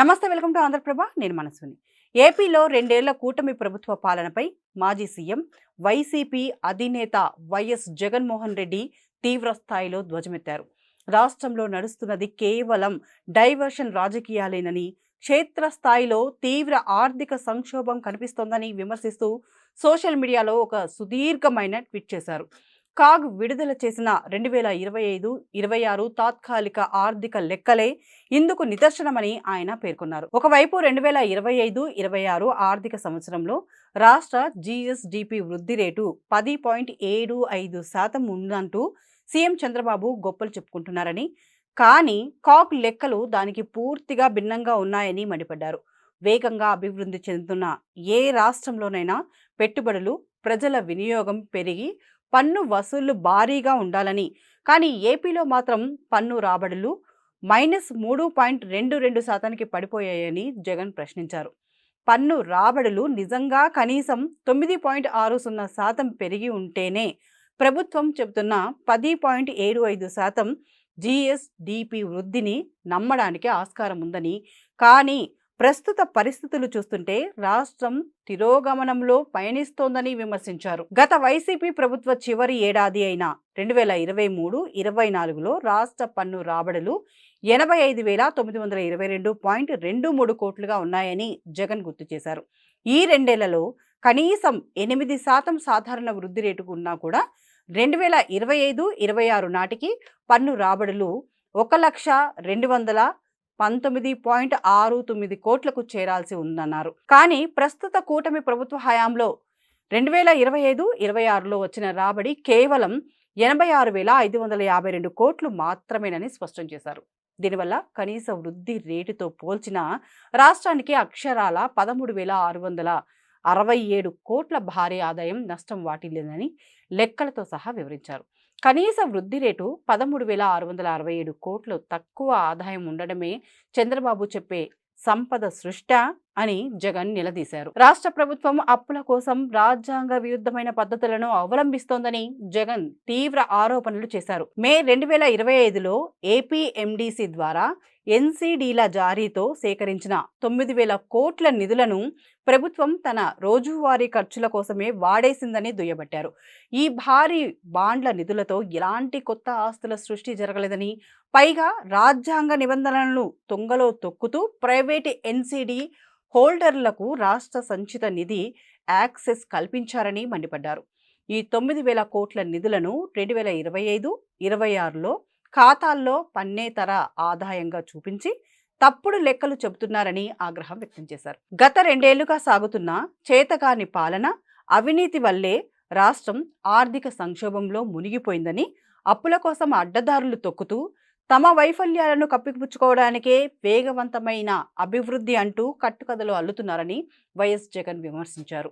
నమస్తే, welcome to Andhraprabha. నేను మనస్విని. ఏపీలో 2 ఏళ్ల కూటమి ప్రభుత్వ పాలనపై మాజీ సీఎం, వైసీపీ అధినేత వైఎస్ జగన్మోహన్ రెడ్డి తీవ్ర స్థాయిలో ధ్వజమెత్తారు. రాష్ట్రంలో నడుస్తున్నది కేవలం డైవర్షన్ రాజకీయాలేనని, క్షేత్రస్థాయిలో తీవ్ర ఆర్థిక సంక్షోభం కనిపిస్తోందని విమర్శిస్తూ సోషల్ మీడియాలో ఒక సుదీర్ఘమైన ట్వీట్ చేశారు. కాగ్ విడుదల చేసిన 2025-26 తాత్కాలిక ఆర్థిక లెక్కలే ఇందుకు నిదర్శనమని ఆయన పేర్కొన్నారు. ఒకవైపు 2025-26 ఆర్థిక సంవత్సరంలో రాష్ట్ర జీఎస్డీపీ వృద్ధి రేటు 10.75% ఉందంటూ సీఎం చంద్రబాబు గొప్పలు చెప్పుకుంటున్నారని, కానీ కాగ్ లెక్కలు దానికి పూర్తిగా భిన్నంగా ఉన్నాయని మండిపడ్డారు. వేగంగా అభివృద్ధి చెందుతున్న ఏ రాష్ట్రంలోనైనా పెట్టుబడులు, ప్రజల వినియోగం పెరిగి పన్ను వసూళ్లు భారీగా ఉండాలని, కానీ ఏపీలో మాత్రం పన్ను రాబడులు -3.22% పడిపోయాయని జగన్ ప్రశ్నించారు. పన్ను రాబడులు నిజంగా కనీసం 9.60% పెరిగి ఉంటేనే ప్రభుత్వం చెబుతున్న 10.75% జీఎస్డీపీ వృద్ధిని నమ్మడానికి ఆస్కారం ఉందని, కానీ ప్రస్తుత పరిస్థితులు చూస్తుంటే రాష్ట్రం తిరోగమనంలో పయనిస్తోందని విమర్శించారు. గత వైసీపీ ప్రభుత్వ చివరి ఏడాది అయిన 2023-24లో రాష్ట్ర పన్ను రాబడులు 85,922.23 కోట్లుగా ఉన్నాయని జగన్ గుర్తు చేశారు. ఈ 2 ఏళ్లలో కనీసం 8% సాధారణ వృద్ధి రేటు ఉన్నా కూడా 2025-26 నాటికి పన్ను రాబడులు 1,219.69 కోట్లకు చేరాల్సి ఉందన్నారు. కానీ ప్రస్తుత కూటమి ప్రభుత్వ హయాంలో 2025-26లో వచ్చిన రాబడి కేవలం 86,552 కోట్లు మాత్రమేనని స్పష్టం చేశారు. దీనివల్ల కనీస వృద్ధి రేటుతో పోల్చిన రాష్ట్రానికి అక్షరాల 13,667 కోట్ల భారీ ఆదాయం నష్టం వాటిల్లిందని లెక్కలతో సహా వివరించారు. కనీస వృద్ధి రేటు 13,667 కోట్లు తక్కువ ఆదాయం ఉండడమే చంద్రబాబు చెప్పే సంపద సృష్ట అని జగన్ నిలదీశారు. రాష్ట్ర ప్రభుత్వం అప్పుల కోసం రాజ్యాంగ విరుద్ధమైన పద్ధతులను అవలంబిస్తోందని జగన్ తీవ్ర ఆరోపణలు చేశారు. మే 2025లో ఏపీ ఎండీసీ ద్వారా ఎన్సీడీల జారీతో సేకరించిన 9,000 కోట్ల నిధులను ప్రభుత్వం తన రోజువారీ ఖర్చుల కోసమే వాడేసిందని దుయ్యబట్టారు. ఈ భారీ బాండ్ల నిధులతో ఎలాంటి కొత్త ఆస్తుల సృష్టి జరగలేదని, పైగా రాజ్యాంగ నిబంధనలను తుంగలో తొక్కుతూ ప్రైవేటు ఎన్సీడీ హోల్డర్లకు రాష్ట్ర సంచిత నిధి యాక్సెస్ కల్పించారని మండిపడ్డారు. ఈ 9,000 కోట్ల నిధులను 2025-26లో ఖాతాల్లో పన్నేతర ఆదాయంగా చూపించి తప్పుడు లెక్కలు చెబుతున్నారని ఆగ్రహం వ్యక్తం చేశారు. గత 2 ఏళ్లుగా సాగుతున్న చేతగాని పాలన, అవినీతి వల్లే రాష్ట్రం ఆర్థిక సంక్షోభంలో మునిగిపోయిందని, అప్పుల కోసం అడ్డదారులు తొక్కుతూ తమ వైఫల్యాలను కప్పిపుచ్చుకోవడానికే వేగవంతమైన అభివృద్ధి అంటూ కట్టుకథలు అల్లుతున్నారని వైఎస్ జగన్ విమర్శించారు.